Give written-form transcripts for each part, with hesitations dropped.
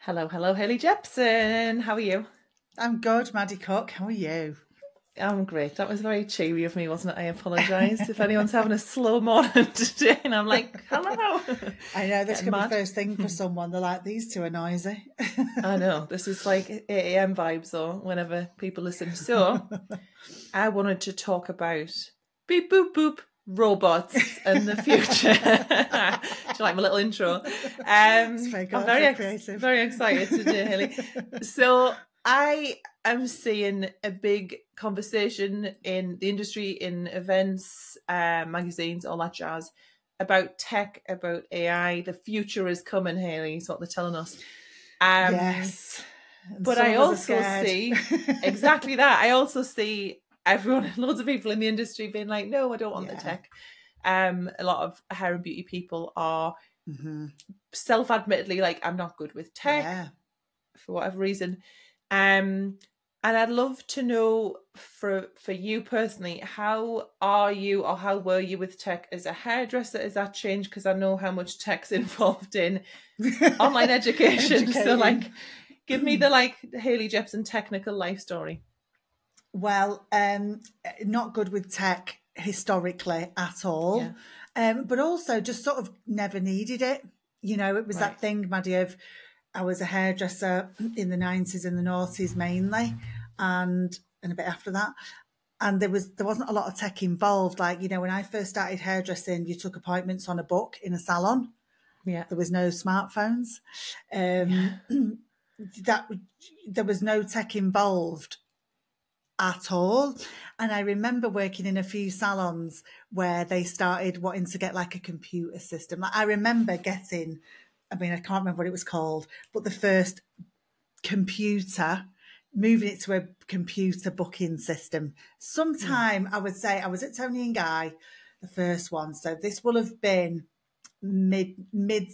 Hello, hello, Hayley Jepson. How are you? I'm good, Maddie Cook. How are you? I'm great. That was very cheery of me, wasn't it? I apologise if anyone's having a slow morning today and I'm like, hello. I know this Getting could be mad. first thing for someone. They're like, these two are noisy. I know. This is like 8 a.m. vibes or whenever people listen. So I wanted to talk about beep, boop, boop, robots and the future. Do you like my little intro? It's very good, I'm very creative. very excited today, Hayley. So I am seeing a big conversation in the industry, in events, magazines, all that jazz, about tech, about AI. The future is coming, Hayley, is what they're telling us. Yes. And But some I of us are also scared. see exactly that. I also see everyone, loads of people in the industry being like, no, I don't want the Yeah. tech. A lot of hair and beauty people are Mhm. self-admittedly like, I'm not good with tech Yeah. for whatever reason. And I'd love to know for you personally, how are you or how were you with tech as a hairdresser? Has that changed? Because I know how much tech's involved in online education. So like, give me the Hayley Jepson technical life story. Well, not good with tech historically at all. But also just sort of never needed it. You know, it was that thing, Maddie, of I was a hairdresser in the 90s and the noughties mainly, and a bit after that. And there wasn't a lot of tech involved. Like, you know, when I first started hairdressing, you took appointments on a book in a salon. Yeah. There was no smartphones. There was no tech involved at all. And I remember working in a few salons where they started wanting to get like a computer system. Like, I remember getting, I can't remember what it was called, but the first computer, moving it to a computer booking system. Sometime, I would say, I was at Tony and Guy, the first one. So this will have been mid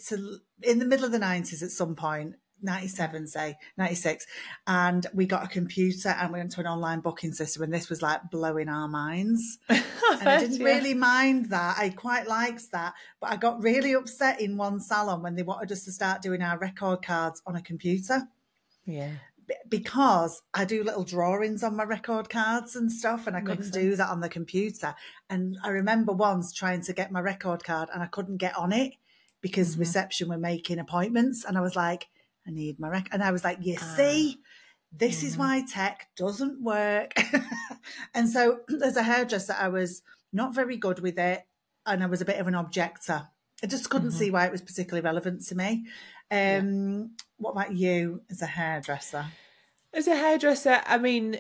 to in the middle of the 90s at some point. 97, say 96, and we got a computer and we went to an online booking system, and this was like blowing our minds. And I didn't really mind that. I quite liked that, but I got really upset in one salon when they wanted us to start doing our record cards on a computer. Yeah, because I do little drawings on my record cards and stuff, and I couldn't do that on the computer. And I remember once trying to get my record card and I couldn't get on it because reception were making appointments, and I was like, I need my record. And I was like, you see, this is why tech doesn't work. And so as a hairdresser, I was not very good with it, and I was a bit of an objector. I just couldn't see why it was particularly relevant to me. What about you as a hairdresser? As a hairdresser, I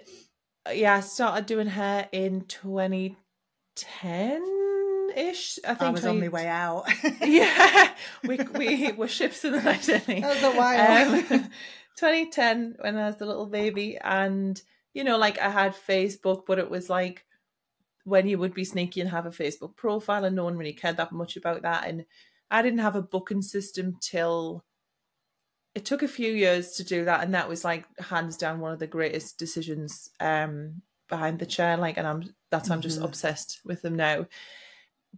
started doing hair in 2010-ish. I think I was on my way out. Yeah, we were ships in the night, didn't we? That was a while. 2010 when I was the little baby, and you know, like I had Facebook, but it was like when you would be sneaky and have a Facebook profile, and no one really cared that much about that. And I didn't have a booking system till it took a few years to do that, and that was like hands down one of the greatest decisions behind the chair. Like, and I'm just obsessed with them now.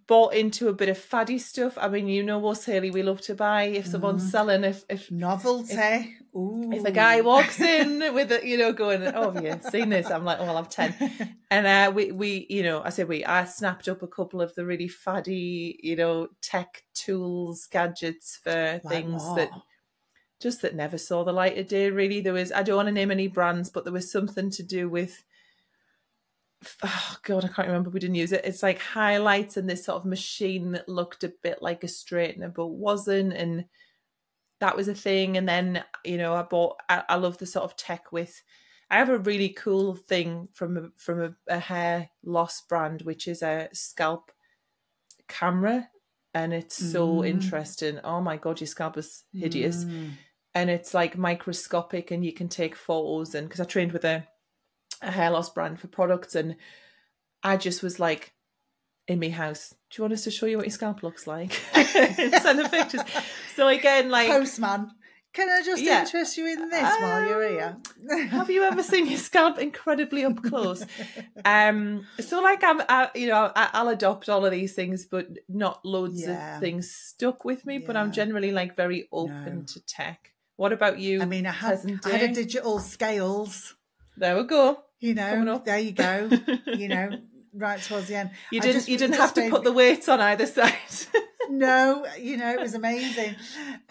Bought into a bit of faddy stuff. I mean, you know us, Hayley, we love to buy if someone's selling, if novelty. If a guy walks in with it, you know, going, oh, have you seen this? I'm like, oh, I'll have 10. And we, you know, I snapped up a couple of the really faddy, you know, tech tools, gadgets for things that never saw the light of day, really. There was, I don't want to name any brands, but there was something to do with, oh God, I can't remember. We didn't use it. It's like highlights and this sort of machine that looked a bit like a straightener, but wasn't. And that was a thing. And then, you know, I love the sort of tech with, I have a really cool thing from a hair loss brand, which is a scalp camera. And it's so interesting. Oh my God, your scalp is hideous. And it's like microscopic, and you can take photos. And because I trained with a hair loss brand for products, and I just was like, in my house, do you want us to show you what your scalp looks like? Send the pictures. So again, like, postman, can I just interest you in this while you're here? Have you ever seen your scalp incredibly up close? So like I'll adopt all of these things, but not loads of things stuck with me. But I'm generally like very open to tech. What about you? I mean, I present had a day? digital scales, There we go. you Coming know, up. there you go, you know, right towards the end. You I just, didn't it have just to made put the weights on either side. No, you know, it was amazing.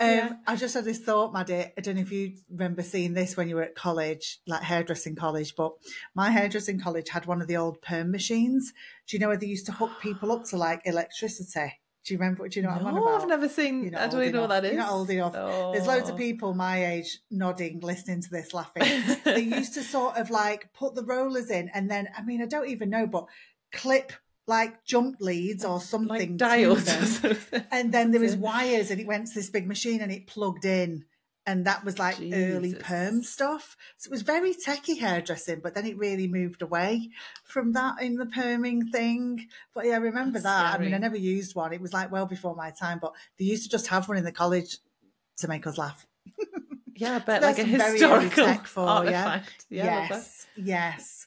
Yeah. I just had this thought, Maddie. I don't know if you remember seeing this when you were at college, like hairdressing college, but my hairdressing college had one of the old perm machines. Do you know where they used to hook people up to like electricity? Do you remember? Do you know what I'm on No, about? I've never seen. You're not I don't old even know what enough. that is. You're not old enough. There's loads of Oh. people my age nodding, listening to this, laughing. They used to sort of like put the rollers in and then, I mean, I don't even know, but clip like jump leads or something Like diodes to or them. something. And then there was wires and it went to this big machine and it plugged in. And that was like early Jesus. perm stuff. So it was very techie hairdressing, but then it really moved away from that in the perming thing. But yeah, I remember That's that. I scary. mean, I never used one. It was like well before my time, but they used to just have one in the college to make us laugh. Yeah, but So like a there's some very early historical tech for you. artifact. Yeah, I love that. Yes.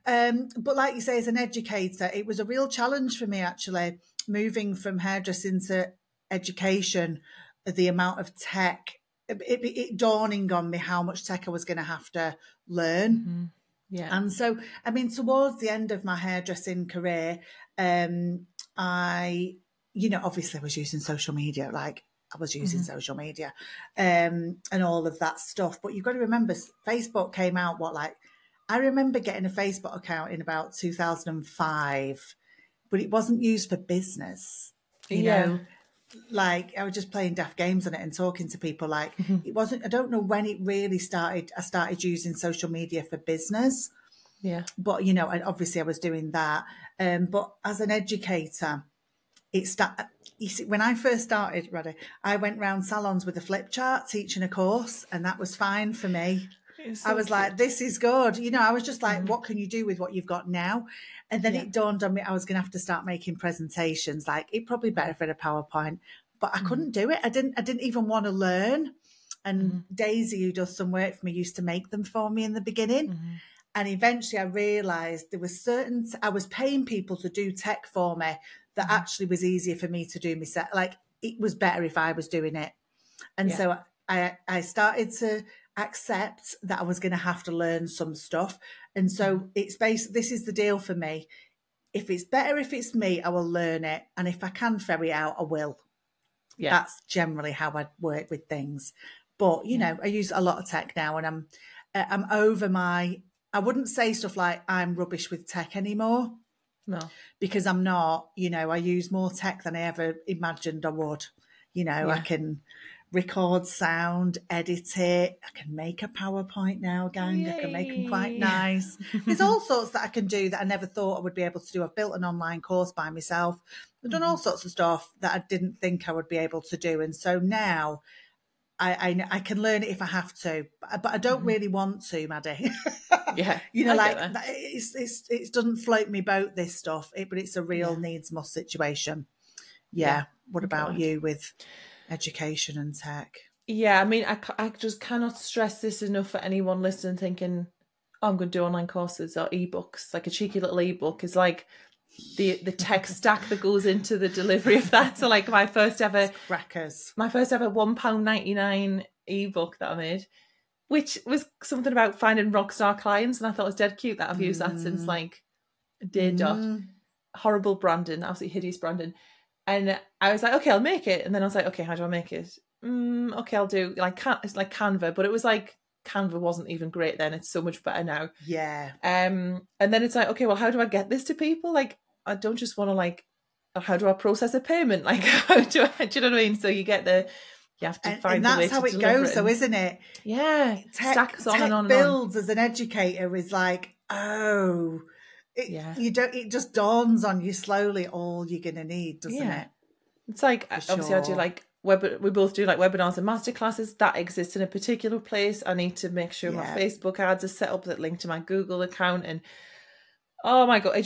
But like you say, as an educator, it was a real challenge for me actually, moving from hairdressing to education, the amount of tech, it dawning on me how much tech I was going to have to learn. Mm-hmm. Yeah. And so, I mean, towards the end of my hairdressing career, I, you know, obviously I was using social media, like I was using social media and all of that stuff. But you've got to remember, Facebook came out, I remember getting a Facebook account in about 2005, but it wasn't used for business. You know, like I was just playing daft games on it and talking to people. Like it wasn't, I don't know when it really started. I started using social media for business. Yeah. But, you know, and obviously I was doing that. But as an educator, you see, when I first started, I went round salons with a flip chart teaching a course, and that was fine for me. So I was like, this is good. You know, I was just like, what can you do with what you've got now? And then it dawned on me I was going to have to start making presentations. Like, it probably better for a PowerPoint, but I couldn't do it. I didn't even want to learn. And Daisy, who does some work for me, used to make them for me in the beginning. And eventually I realised there was I was paying people to do tech for me that actually was easier for me to do myself. Like, it was better if I was doing it. And so I started to accept that I was going to have to learn some stuff. And so it's this is the deal for me. If it's better, if it's me, I will learn it. And if I can ferry out, I will. Yeah. That's generally how I work with things. But, you know, I use a lot of tech now, and I'm over I wouldn't say stuff like I'm rubbish with tech anymore. No. Because I'm not. You know, I use more tech than I ever imagined I would. You know, I can record sound, edit it. I can make a PowerPoint now, gang. Yay. I can make them quite nice. There's all sorts that I can do that I never thought I would be able to do. I've built an online course by myself. I've done all sorts of stuff that I didn't think I would be able to do. And so now I can learn it if I have to, but I don't really want to, Maddie. You know, like it doesn't float me boat, this stuff, but it's a real needs must situation. What about you with education and tech? Yeah, I mean, I just cannot stress this enough for anyone listening thinking, oh, I'm going to do online courses or ebooks. Like a cheeky little ebook is like the tech stack that goes into the delivery of that. So like my first ever £1.99 ebook that I made, which was something about finding rock star clients, and I thought it was dead cute that I've used that since like day dot. Horrible branding, absolutely hideous branding. And I was like, okay, I'll make it. And then I was like, okay, how do I make it? Okay, I'll do it's like Canva, but it was like Canva wasn't even great then. It's so much better now. Yeah. And then it's like, okay, well, how do I get this to people? Like, I don't just want to like, how do I process a payment? Like, how do you know what I mean? So you have to find the way to deliver it. And that's how it goes, though, isn't it? Yeah. Stacks on and on builds as an educator is like, it just dawns on you slowly all you're going to need, doesn't it? It's like, obviously I do like, we both do like webinars and masterclasses that exist in a particular place. I need to make sure my Facebook ads are set up that link to my Google account, and oh my God,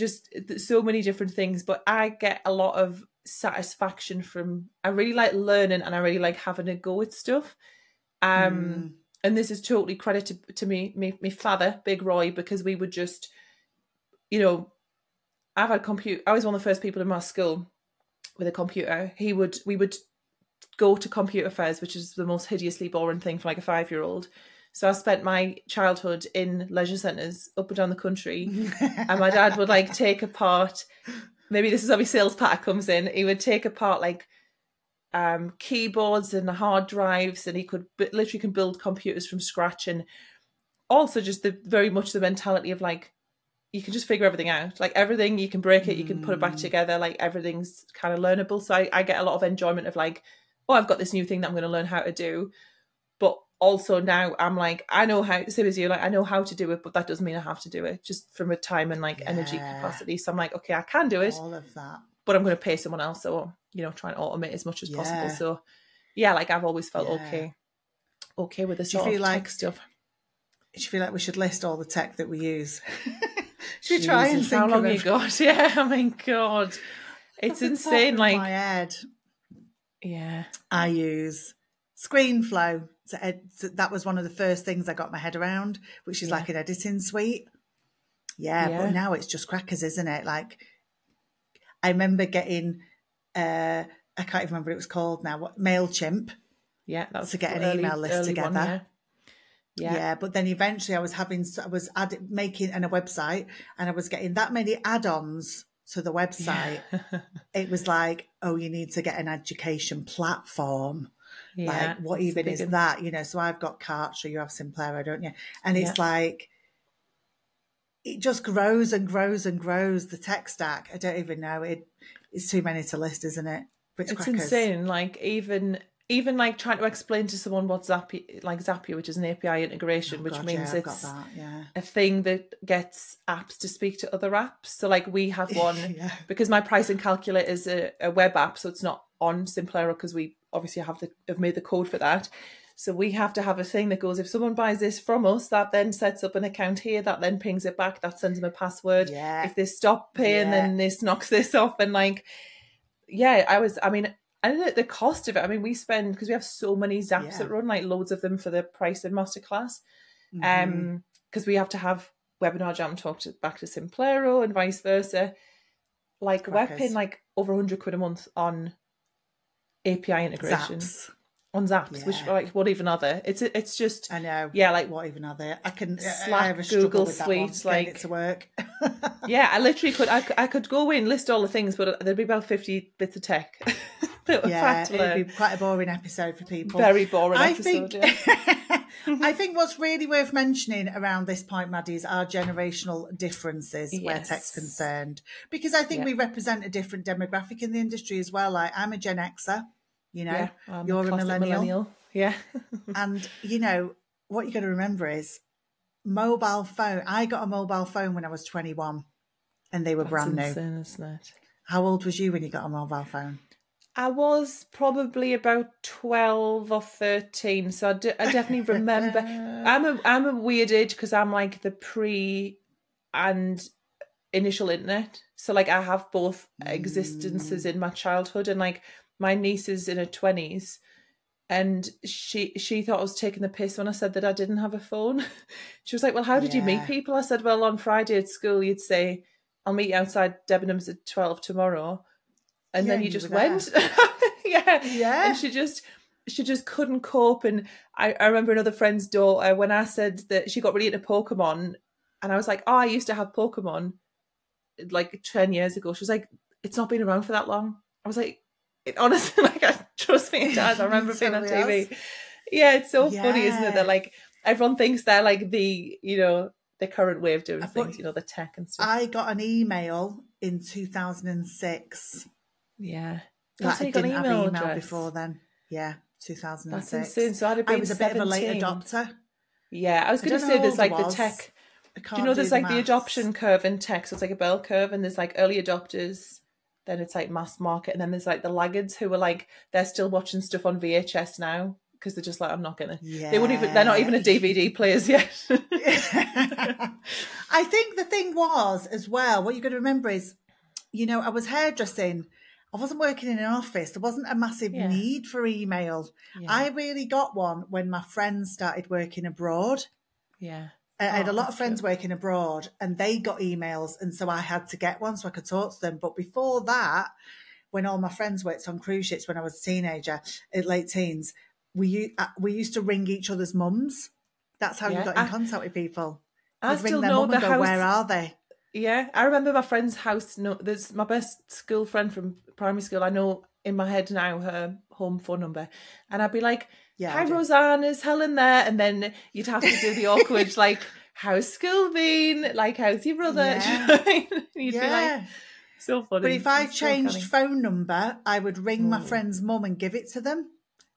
so many different things. But I get a lot of satisfaction from, I really like learning and I really like having a go at stuff. And this is totally credit to me father, Big Roy, because we would just, you know, I was one of the first people in my school with a computer. We would go to computer fairs, which is the most hideously boring thing for like a 5-year-old. So I spent my childhood in leisure centres up and down the country, and my dad would like take apart. Maybe this is how my sales patter comes in. He would take apart like keyboards and hard drives, and he could literally can build computers from scratch. And also just very much the mentality of like, you can just figure everything out. Like everything, you can break it, you can put it back together. Like everything's kind of learnable. So I get a lot of enjoyment of like, oh, I've got this new thing that I'm going to learn how to do. But also now I'm like, I know how, same as you, like I know how to do it, but that doesn't mean I have to do it, just from a time and like energy capacity. So I'm like, okay, I can do it. All of that. But I'm going to pay someone else, or, you know, try and automate as much as possible. So yeah, like I've always felt okay with the sort of tech stuff. Do you feel like we should list all the tech that we use? Should we try and think how long of you got? Yeah, I mean, God, it's insane. Like my head. Yeah, I use ScreenFlow. So that was one of the first things I got my head around, which is like an editing suite. Yeah, but now it's just crackers, isn't it? Like I remember getting, I can't even remember what it was called now. What, MailChimp. Yeah, that was to get an email list together. One, yeah, but then eventually I was making a website, and I was getting that many add-ons to the website. It was like, oh, you need to get an education platform. Like, what even is that? You know, so I've got Kartra, you have Simplero, don't you? And it's like, it just grows and grows and grows, the tech stack. I don't even know. It's too many to list, isn't it? It's insane. Like, even like trying to explain to someone what Zapier, which is an API integration, which means it's a thing that gets apps to speak to other apps. So like we have one because my pricing calculator is a web app, so it's not on Simplero because we obviously have made the code for that. So we have to have a thing that goes, if someone buys this from us, that then sets up an account here, that then pings it back, that sends them a password. Yeah. If they stop paying, then this knocks this off. And like, I know the cost of it. I mean, we spend, because we have so many Zaps that run, like loads of them for the price in Masterclass. Because we have to have Webinar Jam talk back to Simplero and vice versa. Like we're paying like over £100 a month on API integration. On Zaps, which like what even are they? It's just, I know, like what even are they? I can Slack, Google Suite, like it to work. I literally could. I could go in, list all the things, but there'd be about 50 bits of tech. It'd be quite a boring episode for people. Very boring episode. I think what's really worth mentioning around this point, Maddie, is our generational differences where tech's concerned, because I think we represent a different demographic in the industry as well. Like I'm a Gen Xer. You know, you're a millennial. Yeah. And, you know, what you got to remember is mobile phone. I got a mobile phone when I was 21 and they were brand new. Insane, isn't it? How old was you when you got a mobile phone? I was probably about 12 or 13. So I definitely remember. I'm a weird age because I'm like the pre and initial internet. So like I have both existences in my childhood, and like, my niece is in her 20s, and she thought I was taking the piss when I said that I didn't have a phone. She was like, well, how did you meet people? I said, well, on Friday at school, you'd say, I'll meet you outside Debenhams at 12 tomorrow. And then you just went. And she just couldn't cope. And I remember another friend's daughter, when I said that she got really into Pokemon, and I was like, oh, I used to have Pokemon like 10 years ago. She was like, it's not been around for that long. I was like, honestly, like, trust me, it does. I remember being on TV. Yeah, it's so funny, isn't it? That like everyone thinks they're like the current way of doing things, the tech and stuff. I got an email in 2006. Yeah, I didn't have an email before then. Yeah, 2006. That's insane. So I was a bit of a late adopter. Yeah, I was going to say there's like the tech. Do you know there's like the adoption curve in tech? So it's like a bell curve, and there's like early adopters. Then it's like mass market, and then there's like the laggards who are like, they're still watching stuff on VHS now because they're just like, I'm not gonna. Yeah. They're not even a DVD players yet. I think the thing was as well, what you got to remember is, I was hairdressing. I wasn't working in an office. There wasn't a massive need for email. Yeah. I really got one when my friends started working abroad. Yeah. I had a lot of friends working abroad, and they got emails, and so I had to get one so I could talk to them. But before that, when all my friends worked on cruise ships when I was a teenager, late teens, we used to ring each other's mums. That's how you got in contact with people. I still know the house. Where are they? Yeah, I remember my friend's house. No, there's my best school friend from primary school. I know in my head now her home phone number, and I'd be like, "Hi, Roseanne, is Helen there?" And then you'd have to do the awkward like, "How's school been? Like, how's your brother?" Yeah. You'd be like, so funny. But if I changed phone number, I would ring my friend's mum and give it to them.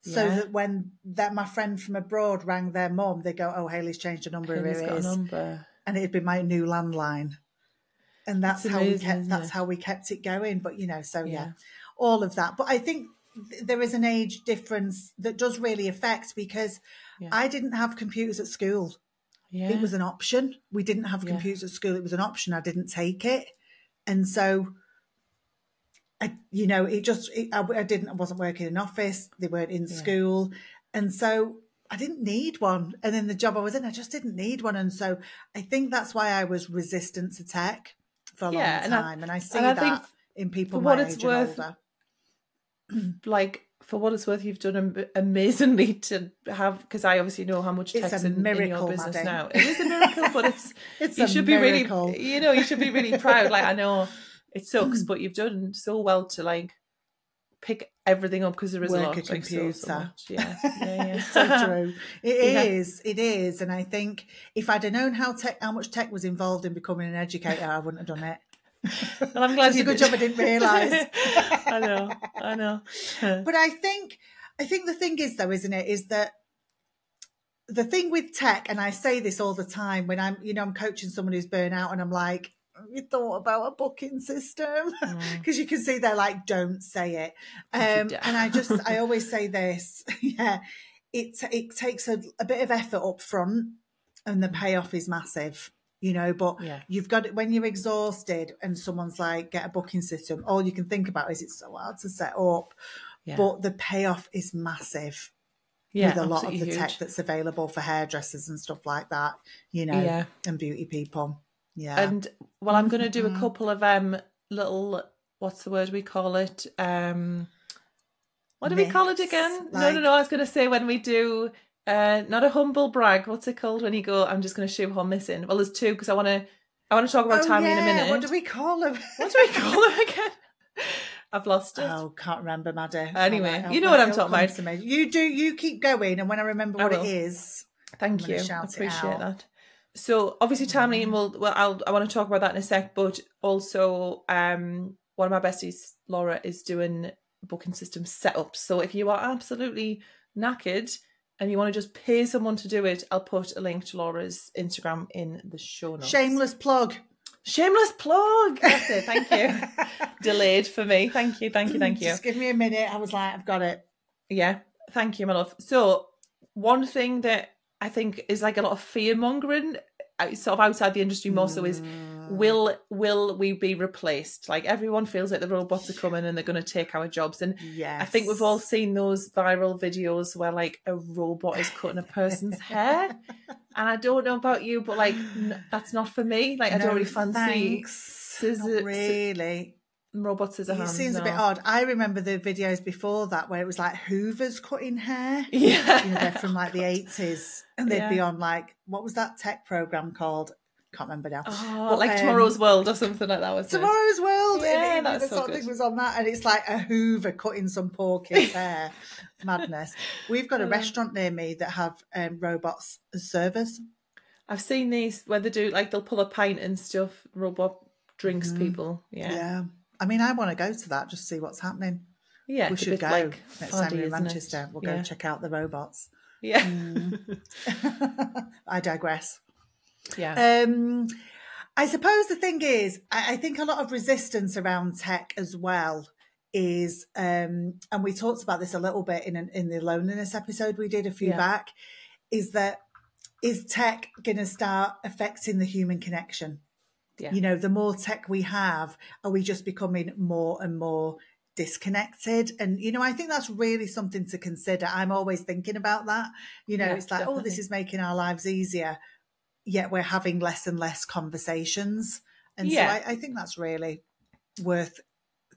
So that when my friend from abroad rang their mum, they go, "Oh, Hayley's changed her number. Hayley's got a number." And it'd be my new landline. And that's how we kept it going. But all of that. But I think there is an age difference that does really affect, because I didn't have computers at school. Yeah. It was an option. We didn't have computers at school. It was an option. I didn't take it. And so I wasn't working in an office. They weren't in school. And so I didn't need one. And in the job I was in, I just didn't need one. And so I think that's why I was resistant to tech for a long time. And I see that in people my age and older. Like, for what it's worth, you've done amazingly to have, because I obviously know how much tech's in your business now. It is a miracle, but you should be really proud. Like, I know it sucks, but you've done so well to like pick everything up, because there is a lot of computer. So much. Yeah. So true. It is. And I think if I'd have known how much tech was involved in becoming an educator, I wouldn't have done it. Well, I'm glad it's a good job I didn't realise. I know. But I think the thing is, though, isn't it, is that the thing with tech, and I say this all the time when I'm coaching someone who's burnt out, and I'm like, you thought about a booking system? Because you can see they're like, don't say it. And I always say this, it takes a bit of effort up front, and the payoff is massive. But you've got it when you're exhausted and someone's like, get a booking system. All you can think about is it's so hard to set up, but the payoff is massive with a lot of the tech that's available for hairdressers and stuff like that, and beauty people. Yeah. And I'm going to do a couple of little, what's the word we call it? What do we call it again? No. I was going to say when we do. Not a humble brag. What's it called when you go, I'm just going to shoehorn this in? Well, there's two, because I want to talk about Tammy in a minute. What do we call them? Again? I've lost it. Oh, can't remember, Maddie. Anyway, you know what I'm talking about. You do. You keep going, and when I remember what it is, thank you. I appreciate that. So obviously, Tammy, and I want to talk about that in a sec. But also, one of my besties, Laura, is doing booking system setups. So if you are absolutely knackered and you want to just pay someone to do it, I'll put a link to Laura's Instagram in the show notes. Shameless plug. That's it. Thank you. Delayed for me. Thank you. Just give me a minute. I was like, I've got it. Yeah. Thank you, my love. So one thing that I think is like a lot of fear mongering, sort of outside the industry more so, is will we be replaced? Like, everyone feels like the robots are coming and they're going to take our jobs. And I think we've all seen those viral videos where like a robot is cutting a person's hair. And I don't know about you, but like, that's not for me. Like, I don't really fancy scissors. Really. Robot scissor hands. It seems a bit odd. I remember the videos before that where it was like Hoovers cutting hair. Yeah. They're from like the 80s. And they'd be on like, what was that tech program called? Can't remember now. Oh, but, like Tomorrow's World or something like that, was Tomorrow's World. Yeah, that's the sort of thing was on that, and it's like a Hoover cutting some poor kid's hair. Madness. We've got a restaurant near me that have robots as servers. I've seen these where they do, like, they'll pull a pint and stuff. Robot drinks people. Yeah. I mean, I want to go to that, just see what's happening. Yeah, we should go like next time we're in Manchester. We'll go check out the robots. Yeah. I digress. Yeah. I suppose the thing is, I think a lot of resistance around tech as well is, and we talked about this a little bit in the loneliness episode we did a few back, is tech going to start affecting the human connection? Yeah. The more tech we have, are we just becoming more and more disconnected? And, I think that's really something to consider. I'm always thinking about that. It's like, definitely. This is making our lives easier, yet we're having less and less conversations. And so I think that's really worth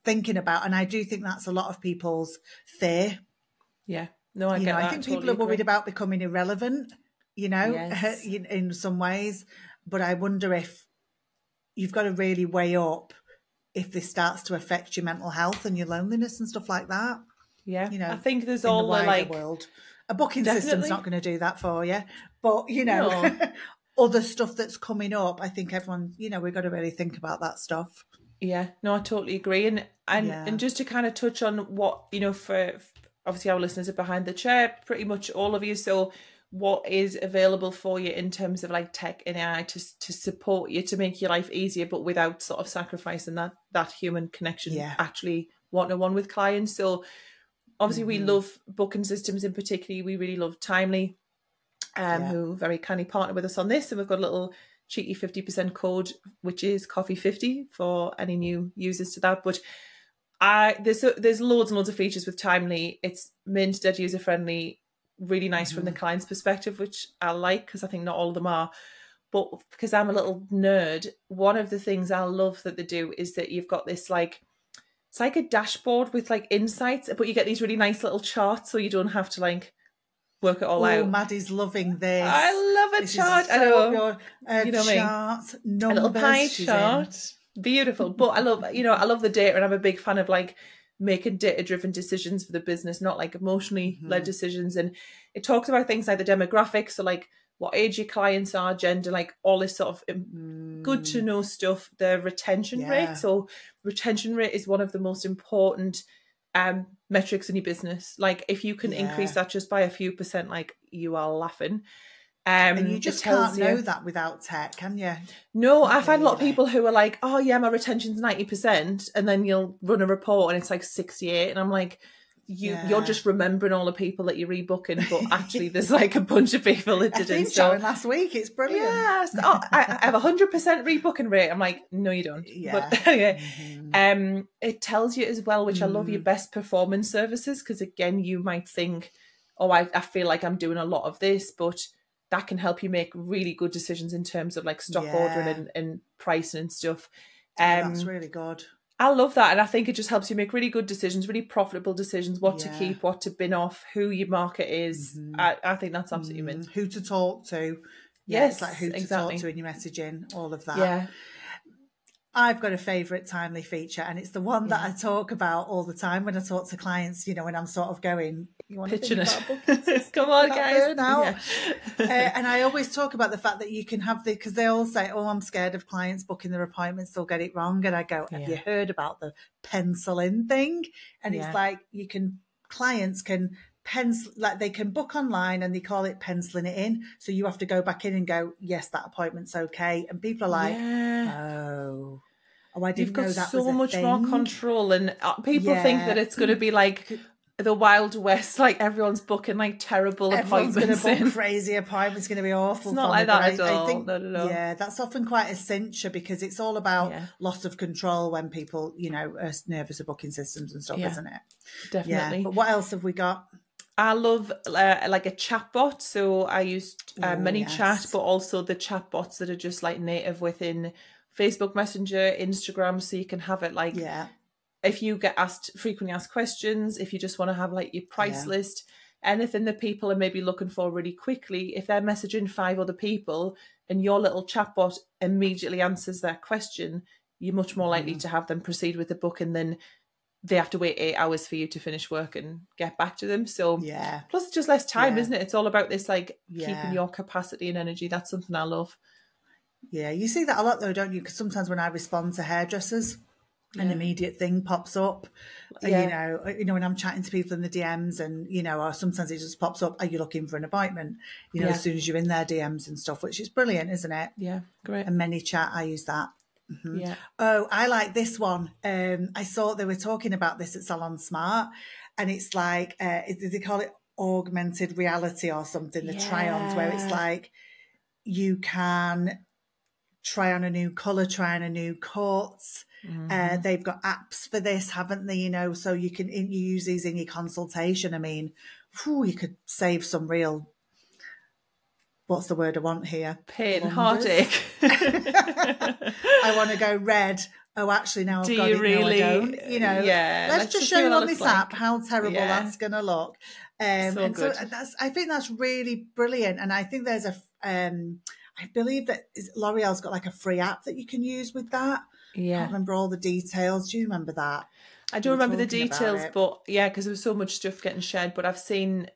thinking about. And I do think that's a lot of people's fear. Yeah. No, I get that. I think people are worried about becoming irrelevant, Yes. in some ways. But I wonder if you've got to really weigh up if this starts to affect your mental health and your loneliness and stuff like that. Yeah. I think there's all the wider like world. A booking system's not going to do that for you. But, No. other stuff that's coming up, I think everyone, we've got to really think about that stuff. Yeah, no, I totally agree. And just to kind of touch on what, for obviously our listeners are behind the chair, pretty much all of you. So what is available for you in terms of like tech and AI to support you, to make your life easier, but without sort of sacrificing that human connection, actually one-on-one with clients. So obviously we love booking systems in particular. We really love Timely, who very kindly partner with us on this. And we've got a little cheeky 50% code, which is coffee50 for any new users to that. But there's loads and loads of features with Timely. It's mint, dead user friendly, really nice from the client's perspective, which I like because I think not all of them are. But because I'm a little nerd, one of the things I love that they do is that you've got this it's like a dashboard with like insights, but you get these really nice little charts, so you don't have to like work it all out. Maddie's loving this. I love a chart. I know. Chart, numbers, a little pie chart. Beautiful. But I love the data, and I'm a big fan of like making data-driven decisions for the business, not like emotionally led decisions. And it talks about things like the demographics, so like what age your clients are, gender, like all this sort of good to know stuff. The retention rate. So retention rate is one of the most important metrics in your business. Like if you can increase that just by a few percent, like you are laughing. And you just can't know that without tech, can you? No, I find a lot of people who are like, oh yeah, my retention's 90%, and then you'll run a report and it's like 68, and I'm like, you're just remembering all the people that you're rebooking, but actually there's like a bunch of people that didn't. Showing last week, it's brilliant. Yes. Oh, I have 100% rebooking rate. I'm like, no, you don't. Yeah. But anyway, it tells you as well, which I love, your best performance services, because again, you might think, oh, I feel like I'm doing a lot of this, but that can help you make really good decisions in terms of like stock ordering and pricing and stuff. That's really good. I love that. And I think it just helps you make really good decisions, really profitable decisions, what to keep, what to bin off, who your market is. I think that's absolutely mint. Who to talk to. Yes, it's like who to talk to in your messaging, all of that. Yeah. I've got a favourite Timely feature, and it's the one that I talk about all the time when I talk to clients, when I'm sort of going, you want pitching to it. Come on, guys. Now. And I always talk about the fact that you can have because they all say, oh, I'm scared of clients booking their appointments, they'll get it wrong. And I go, have you heard about the pencil in thing? And it's like clients can pencil, like they can book online and they call it penciling it in. So you have to go back in and go, yes, that appointment's okay. And people are like, oh, I didn't know that was a thing. You've got so much more control, and people think that it's going to be like the Wild West, like everyone's booking like terrible appointments. Everyone's going to book crazy appointments, going to be awful. It's not like that at all. I think, no. Yeah, that's often quite a cincher because it's all about loss of control when people, are nervous of booking systems and stuff, isn't it? Definitely. Yeah. But what else have we got? I love like a chatbot. So I used ManyChat, but also the chatbots that are just like native within Facebook Messenger, Instagram, so you can have it like if you get frequently asked questions, if you just want to have like your price list, anything that people are maybe looking for really quickly, if they're messaging 5 other people and your little chatbot immediately answers that question, you're much more likely to have them proceed with the booking than they have to wait 8 hours for you to finish work and get back to them. So plus it's just less time, isn't it? It's all about this like keeping your capacity and energy. That's something I love. Yeah, you see that a lot though, don't you? Because sometimes when I respond to hairdressers, an immediate thing pops up. When I'm chatting to people in the DMs, and or sometimes it just pops up. Are you looking for an appointment? As soon as you're in their DMs and stuff, which is brilliant, isn't it? Yeah, great. And ManyChat, I use that. Yeah. Oh, I like this one. I saw they were talking about this at Salon Smart, and it's like they call it augmented reality or something. The try-ons, where it's like you can try on a new colour, try on a new cut. They've got apps for this, haven't they? So you can use these in your consultation. I mean, you could save some real, what's the word I want here? Pain, heartache. I want to go red. oh, actually, now I've Do got you it. really? No, I don't. You know, Yeah. let's just show see you what on that this looks app like. how terrible Yeah. that's going to look. So And good. so I think that's really brilliant. And I think there's I believe that L'Oreal's got like a free app that you can use with that. I Yeah. can't remember all the details. Do you remember that? I don't remember the details, but yeah, because there was so much stuff getting shared. But I've seen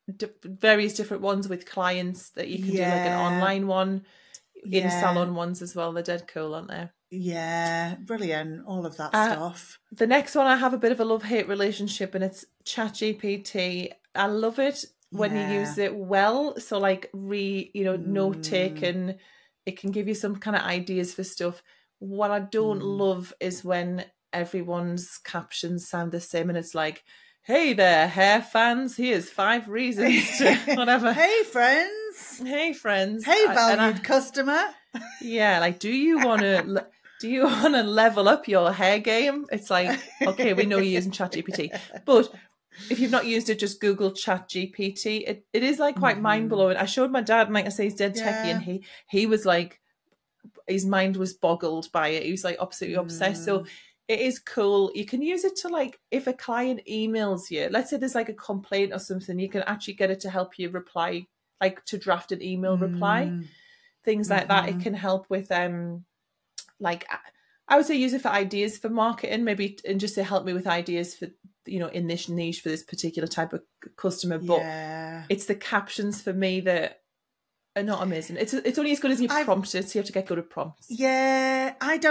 various different ones with clients that you can do, like an online one, in salon ones as well. They're dead cool, aren't they? Yeah, brilliant. All of that stuff. The next one, I have a bit of a love-hate relationship, and it's ChatGPT. I love it when you use it well. So like note taken, it can give you some kind of ideas for stuff. What I don't love is when everyone's captions sound the same and it's like, hey there, hair fans, here's 5 reasons to whatever. Hey friends. Hey friends. Hey valued customer. Yeah, like do you want to level up your hair game? It's like, okay, we know you're using ChatGPT, but if you've not used it, just Google ChatGPT. It is like quite mind blowing. I showed my dad, and like I say, he's dead techie, and he was like, his mind was boggled by it. He was like absolutely obsessed. So it is cool. You can use it to, like, if a client emails you, let's say there's like a complaint or something, you can actually get it to help you reply, like to draft an email reply, things like that. It can help with like, I would say use it for ideas for marketing, maybe, and just to help me with ideas for, in this niche for this particular type of customer. But it's the captions for me that are not amazing. It's only as good as you prompt it, so you have to get good at prompts. Yeah, I've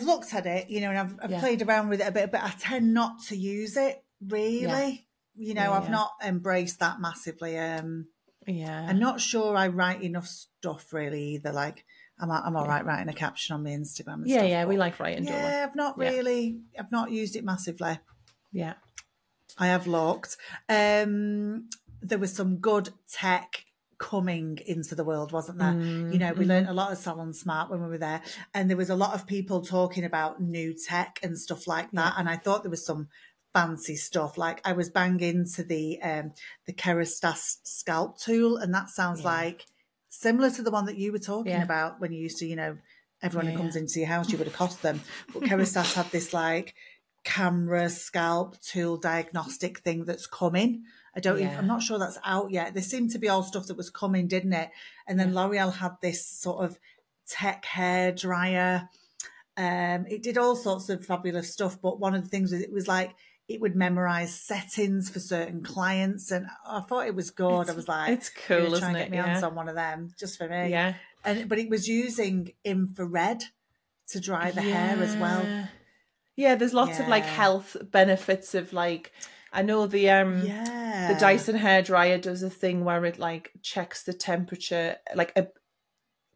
looked at it, and I've played around with it a bit, but I tend not to use it really. I've not embraced that massively. I'm not sure I write enough stuff really either. Like I'm all right writing a caption on my Instagram and stuff. Yeah, we like writing. Yeah, I've not used it massively. Yeah, I have looked. There was some good tech coming into the world, wasn't there? We learned a lot of Salon Smart when we were there, and there was a lot of people talking about new tech and stuff like that. And I thought there was some fancy stuff. Like I was banging to the Kerastase scalp tool, and that sounds like similar to the one that you were talking about when you used to, everyone who comes into your house, you would accost them. But Kerastase had this like camera scalp tool diagnostic thing that's coming. I'm not sure that's out yet. There seemed to be all stuff that was coming, didn't it? And then L'Oreal had this sort of tech hair dryer. It did all sorts of fabulous stuff, but one of the things was it was like it would memorize settings for certain clients, and I thought it was good. I was like, it's cool, try and get my hands on one of them just for me. Yeah, but it was using infrared to dry the hair as well. Yeah, there's lots of like health benefits of like, I know the Dyson hairdryer does a thing where it like checks the temperature like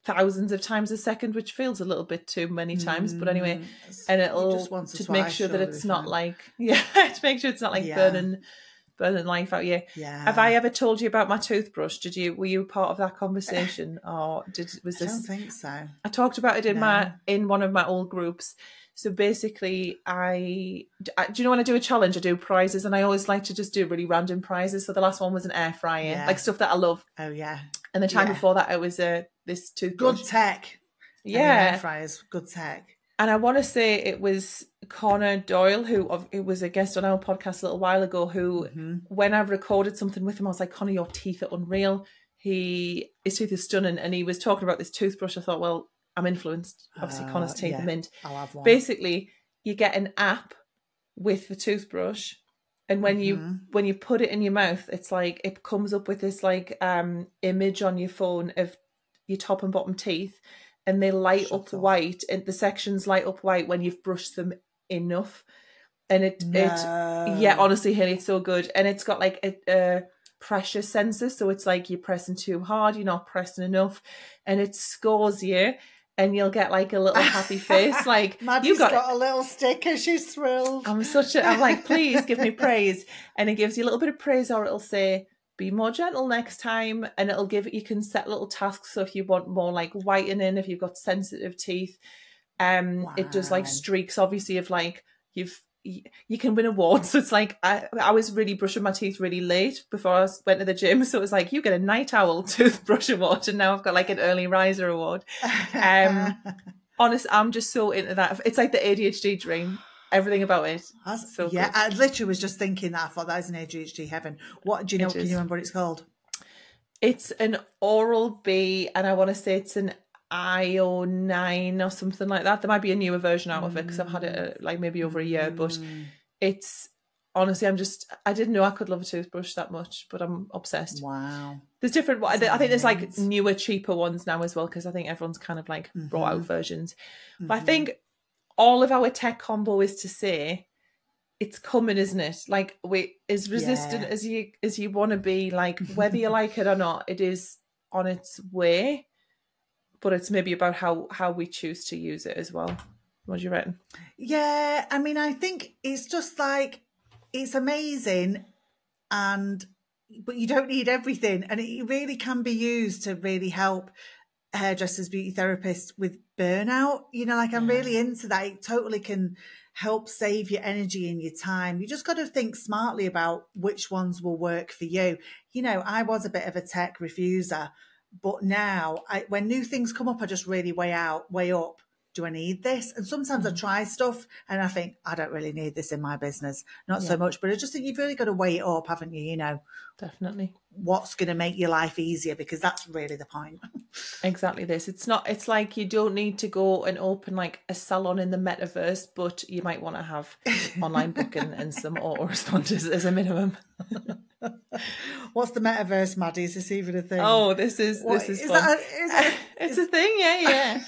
thousands of times a second, which feels a little bit too many times, but anyway, and it'll to make sure that it's not like to make sure it's not like burning life out. Have I ever told you about my toothbrush? Were you part of that conversation, or was this? I don't think so. I talked about it in one of my old groups. So basically, do you know when I do a challenge, I do prizes, and I always like to just do really random prizes. So the last one was an air fryer, like stuff that I love. Oh yeah. And the time before that, it was this toothbrush. Good tech. Yeah, air fryers, good tech. And I want to say it was Connor Doyle, it was a guest on our podcast a little while ago, who, when I recorded something with him, I was like, Connor, your teeth are unreal. His teeth are stunning. And he was talking about this toothbrush. I thought, well, I'm influenced. Obviously, Connor's teeth are mint. I'll have one. Basically, you get an app with the toothbrush. And when you put it in your mouth, it's like, it comes up with this like image on your phone of your top and bottom teeth. And they light up white, and the sections light up white when you've brushed them enough. And honestly, Haley, it's so good. And it's got like a pressure sensor, so it's like you're pressing too hard, you're not pressing enough, and it scores you, and you'll get like a little happy face. Like Maddie's got a little sticker, she's thrilled. I'm like, please give me praise, and it gives you a little bit of praise, or it'll say, be more gentle next time, and you can set little tasks. So if you want more like whitening, if you've got sensitive teeth, it does like streaks, obviously, of like you can win awards. So it's like I was really brushing my teeth really late before I went to the gym, so it was like, you get a night owl toothbrush award, and now I've got like an early riser award. Honest, I'm just so into that. It's like the ADHD dream. Everything about it. So yeah, good. I literally was just thinking that. I thought that is an ADHD heaven. What do you know? Can you remember what it's called? It's an Oral B, and I want to say it's an IO9 or something like that. There might be a newer version out of it because I've had it like maybe over a year. But it's honestly, I didn't know I could love a toothbrush that much, but I'm obsessed. Wow. There's different. I think there's like newer, cheaper ones now as well because I think everyone's kind of like brought out versions. But I think all of our tech combo is to say it's coming, isn't it? Like we as resistant as you want to be, like whether you like it or not, it is on its way. But it's maybe about how we choose to use it as well. What do you reckon? Yeah, I mean, I think it's just like it's amazing, but you don't need everything, and it really can be used to really help hairdressers, beauty therapists with burnout. You know, like I'm really into that. It totally can help save your energy and your time. You just got to think smartly about which ones will work for you. You know, I was a bit of a tech refuser, but now when new things come up, I just really weigh up, do I need this? And sometimes I try stuff and I think, I don't really need this in my business. Not so much, but I just think you've really got to weigh it up, haven't you? You know, definitely. What's going to make your life easier? Because that's really the point. Exactly this. It's like you don't need to go and open like a salon in the metaverse, but you might want to have online booking and some autoresponders as a minimum. What's the metaverse, Maddie? Is this even a thing? Oh, this is fun. It's a thing, yeah.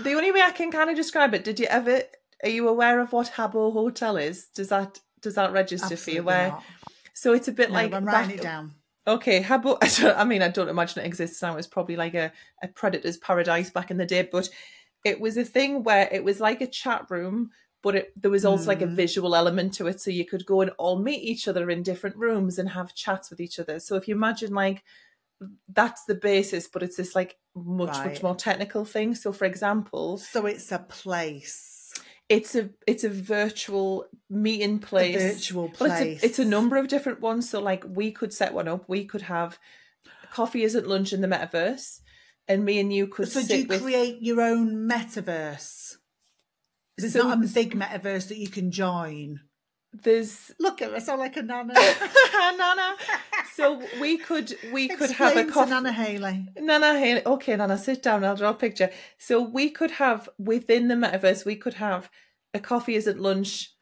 The only way I can kind of describe it. Are you aware of what Habbo Hotel is? Does that register for you? So it's a bit like I'm writing it down. Okay, Habbo. I don't imagine it exists now. It's probably like a predator's paradise back in the day, but it was a thing where it was like a chat room, but there was also like a visual element to it, so you could go and all meet each other in different rooms and have chats with each other. So if you imagine like that's the basis, but it's this like much more technical thing. So for example, so it's a place. It's a virtual meeting place. A virtual place. It's a number of different ones. So like we could set one up. We could have coffee isn't lunch in the metaverse, and me and you could. So do you create your own metaverse? There's not a big metaverse that you can join. Look at me, I sound like a nana. Nana. So we could have a coffee. Nana Haley. Okay, Nana, sit down. I'll draw a picture. So we could have within the metaverse. We could have a coffee isn't lunch,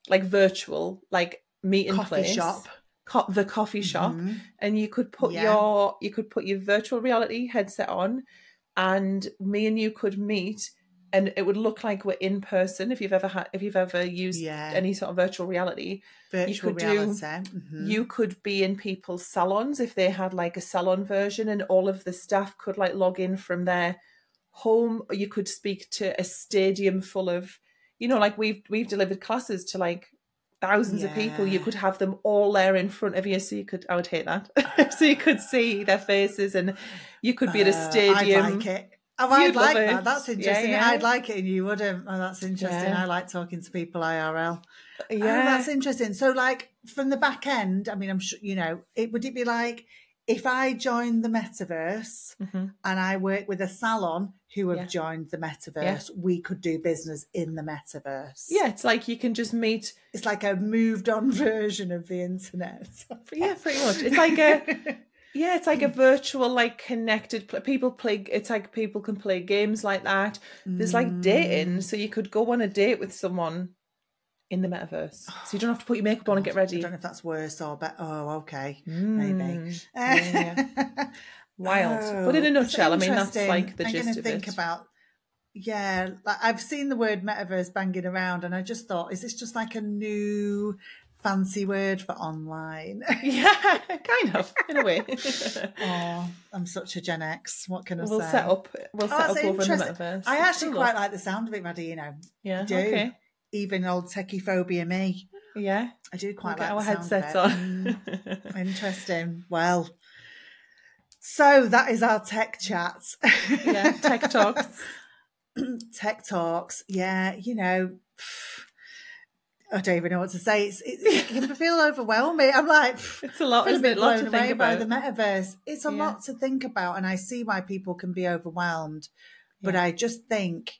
like virtual, like meeting place. Shop. The coffee shop, and you could put your virtual reality headset on, and me and you could meet. And it would look like we're in person. If you've ever used any sort of virtual reality, you could be in people's salons if they had like a salon version, and all of the staff could like log in from their home. Or you could speak to a stadium full of, like we've delivered classes to like thousands of people. You could have them all there in front of you, so I would hate that. So you could see their faces, and you could be at a stadium. I'd like it. Oh, I'd like that. That's interesting. Yeah. I'd like it and you wouldn't. Oh, that's interesting. I like talking to people IRL. Yeah. Oh, that's interesting. So like from the back end, I mean, I'm sure, would it be like if I joined the metaverse and I work with a salon who have joined the metaverse, we could do business in the metaverse. Yeah, it's like you can just meet. It's like a moved on version of the internet. Yeah, pretty much. It's like it's like a virtual, like connected. People play. It's like people can play games like that. There's like dating, so you could go on a date with someone in the metaverse, so you don't have to put your makeup on and get ready. I don't know if that's worse or better. Oh, okay, maybe. Wild, but in a nutshell, I mean that's like the gist of it. Like I've seen the word metaverse banging around, and I just thought, is this just like a new fancy word for online? Yeah, kind of, in a way. Oh, I'm such a Gen X. What can I say? We'll set up over in the metaverse. I actually quite like the sound of it, Maddie, Yeah, I do. Okay. Even old techie phobia me. Yeah. I do quite like our the sound headsets of it. On. Interesting. Well, so that is our tech chat. Yeah, tech talks. Tech talks. Yeah, I don't even know what to say. It can feel overwhelming. I'm like, it's a lot. It's a bit blown to away think about the metaverse. It's a lot to think about, and I see why people can be overwhelmed. But I just think,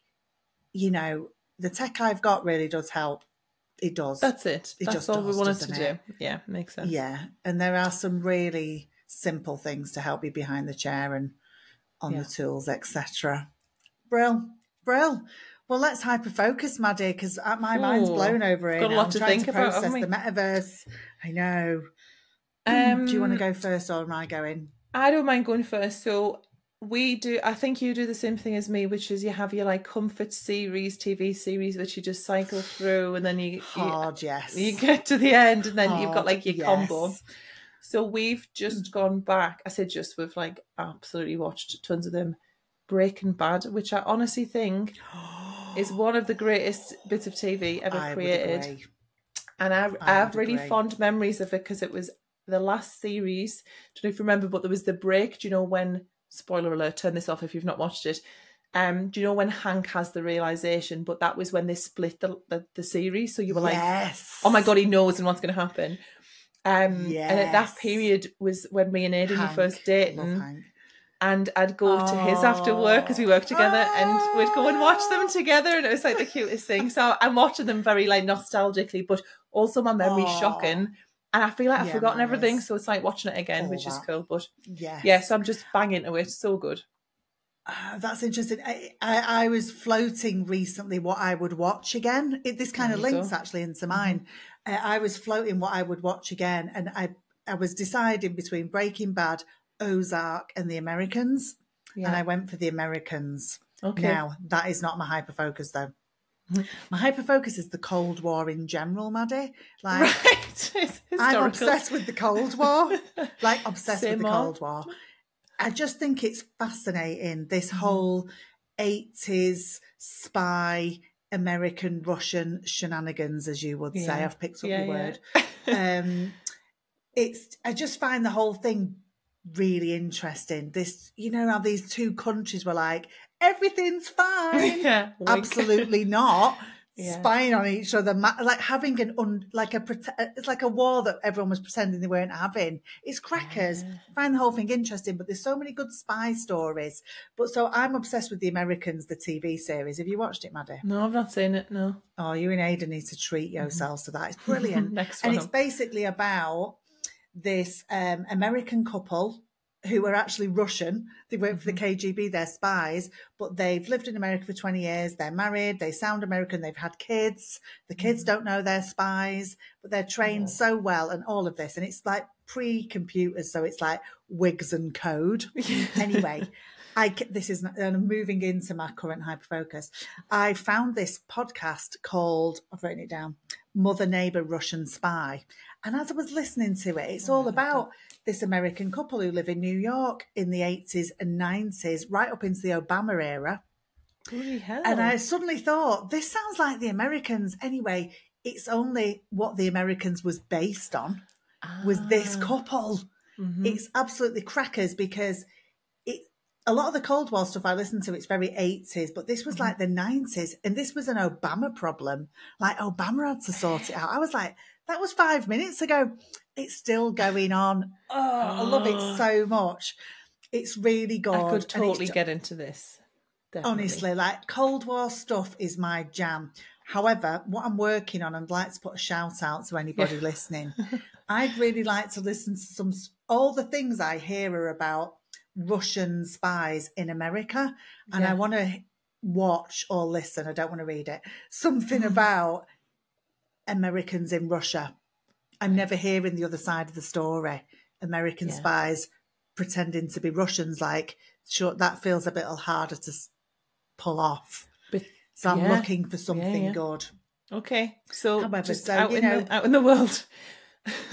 you know, the tech I've got really does help. It does. That's it. It That's just all we does, want us to doesn't it? do. Yeah, makes sense. Yeah. And there are some really simple things to help you behind the chair and on the tools, etc. Brill. Well, let's hyper-focus, Maddie, because my mind's blown over here got a now. lot I'm to trying think to about, process haven't we? the metaverse. I know. Do you want to go first or am I going? I don't mind going first. So I think you do the same thing as me, which is you have your like comfort series, TV series, which you just cycle through, and then you get to the end, and then you've got like your combo. So we've just gone back. I said just, we've like absolutely watched tons of them. Breaking Bad, which I honestly think is one of the greatest bits of TV ever created. And I have really fond memories of it because it was the last series. Don't know if you remember, but there was the break. Do you know when, spoiler alert, turn this off if you've not watched it. Do you know when Hank has the realization, but that was when they split the series. So you were like, oh my God, he knows and what's going to happen. And at that period was when me and Aidan were first dating. And I'd go to his after work because we worked together, and we'd go and watch them together, and it was like the cutest thing. So I'm watching them very like nostalgically, but also my memory's shocking, and I feel like I've forgotten everything. So it's like watching it again, which is cool. But so I'm just banging into it. So good. That's interesting. I was floating recently what I would watch again. This kind of links actually into mine. I was floating what I would watch again, and I was deciding between Breaking Bad, Ozark, and The Americans, and I went for The Americans. Now that is not my hyperfocus though. My hyperfocus is the Cold War in general, Maddie. Like, I'm obsessed with the Cold War. Like, obsessed with the Cold War. I just think it's fascinating, this whole 80s spy American Russian shenanigans, as you would say. I've picked up your word. I just find the whole thing really interesting. This, you know, how these two countries were like, everything's fine. Absolutely not. Spying on each other, like having it's like a war that everyone was pretending they weren't having. It's crackers. I find the whole thing interesting, but there's so many good spy stories. But so I'm obsessed with The Americans, the TV series. Have you watched it, Maddie? No, I've not seen it. No. Oh, you and Aidan need to treat yourselves to that. It's brilliant. Next one. And it's basically about this American couple who are actually Russian. They work for the KGB, they're spies, but they've lived in America for 20 years. They're married, they sound American, they've had kids. The kids don't know they're spies, but they're trained so well and all of this. And it's like pre-computers, so it's like wigs and code. Anyway, I'm moving into my current hyperfocus. I found this podcast called, I've written it down, Mother Neighbor Russian Spy. And as I was listening to it, it's all about this American couple who live in New York in the 80s and 90s, right up into the Obama era. Holy hell. And I suddenly thought, this sounds like The Americans. Anyway, it's only what The Americans was based on, was this couple. It's absolutely crackers because a lot of the Cold War stuff I listened to, it's very 80s, but this was like the 90s, and this was an Obama problem. Like, Obama had to sort it out. I was like, that was 5 minutes ago. It's still going on. I love it so much. It's really good. I could totally get into this. Definitely. Honestly, like, Cold War stuff is my jam. However, what I'm working on, I'd like to put a shout out to anybody listening. I'd really like to listen to all the things I hear are about Russian spies in America, and I want to watch or listen, I don't want to read it, something about Americans in Russia. I'm never hearing the other side of the story. American spies pretending to be Russians, like, sure, that feels a bit harder to pull off. So I'm looking for something good. Okay, so however, just so out in the world.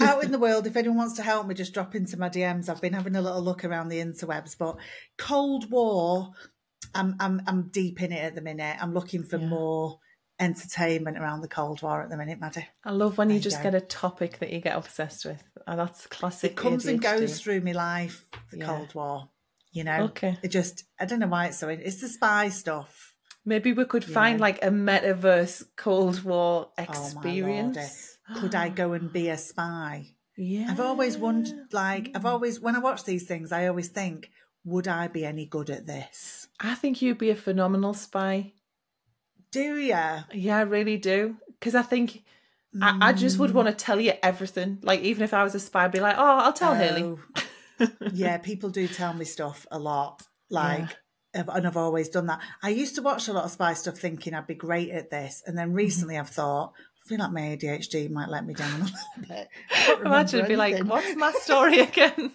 Out in the world, if anyone wants to help me, just drop into my DMs. I've been having a little look around the interwebs, but Cold War, I'm deep in it at the minute. I'm looking for more entertainment around the Cold War at the minute, Maddie. I love when you just get a topic that you get obsessed with. Oh, that's classic. It comes ADHD. And goes through my life, the Cold War. You know, I don't know why it's so. It's the spy stuff. Maybe we could find like a metaverse Cold War experience. Could I go and be a spy? Yeah. I've always wondered, like, when I watch these things, I always think, would I be any good at this? I think you'd be a phenomenal spy. Do you? Yeah, I really do. Because I think I just would want to tell you everything. Like, even if I was a spy, I'd be like, oh, I'll tell Hayley. Yeah, people do tell me stuff a lot. Like, and I've always done that. I used to watch a lot of spy stuff thinking I'd be great at this. And then recently I've thought, I feel like my ADHD might let me down a little bit. Imagine it'd be like, what's my story again?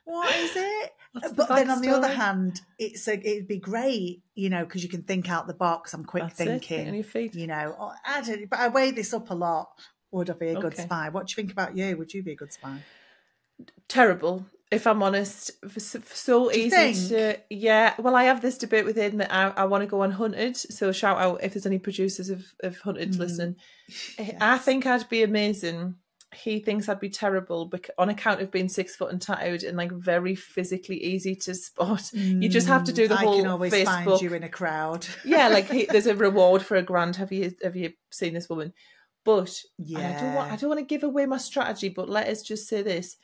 What is it? But then on the other hand, it'd be great, you know, because you can think out the box. I'm quick thinking, on your feet. you know. But I weigh this up a lot. Would I be a good spy? What do you think about you? Would you be a good spy? Terrible, if I'm honest. So easy to, yeah. Well, I have this debate within that I want to go on Hunted. So shout out if there's any producers of Hunted listening. Yes. I think I'd be amazing. He thinks I'd be terrible on account of being 6 foot and tattooed and like very physically easy to spot. You just have to do the whole I can always Facebook. Find you in a crowd. Yeah, like there's a reward for £1,000. Have you seen this woman? But yeah, I don't want to give away my strategy. But let us just say this: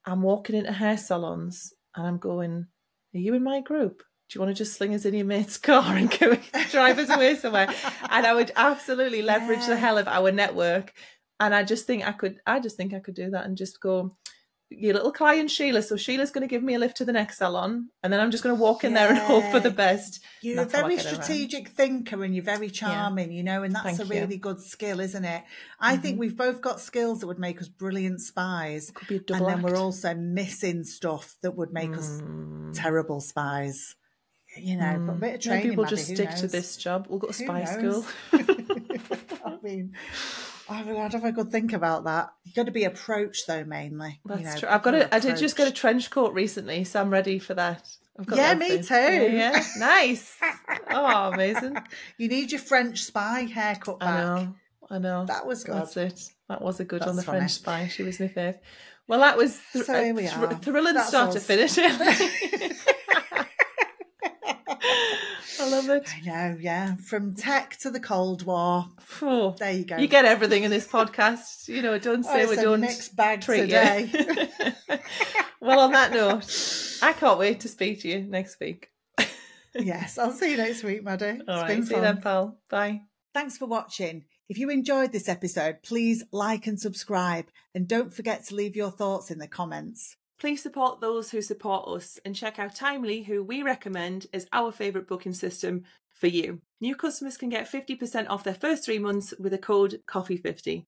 I'm walking into hair salons and I'm going, "Are you in my group? Do you want to just sling us in your mate's car and go drive us away somewhere?" And I would absolutely leverage the hell of our network. And I just think I could do that and just go, your little client Sheila. So Sheila's going to give me a lift to the next salon, and then I'm just going to walk in there and hope for the best. You're a very strategic thinker, and you're very charming, you know, and that's a really good skill, isn't it? I think we've both got skills that would make us brilliant spies. Could be a double and then act. We're also missing stuff that would make us terrible spies. You know, but a bit of training. Maybe we'll just stick to this job. We'll go to spy school. I mean, I'd have a good think about that. You've got to be approached, though, mainly. That's true. I did just get a trench coat recently, so I'm ready for that. Me too. Yeah. Nice. Oh, amazing. You need your French spy haircut back. I know. That was good. That's it. That was a good on the French spy. She was my fave. Well, that was thrilling start to finish it. I love it. I know, yeah. From tech to the Cold War. Oh, there you go. You get everything in this podcast. You know, don't say we don't. Mixed bag today. Well, on that note, I can't wait to speak to you next week. Yes, I'll see you next week, Maddie. All right, see you then, pal. Bye. Thanks for watching. If you enjoyed this episode, please like and subscribe. And don't forget to leave your thoughts in the comments. Please support those who support us and check out Timely, who we recommend as our favourite booking system for you. New customers can get 50% off their first 3 months with the code COFFEE50.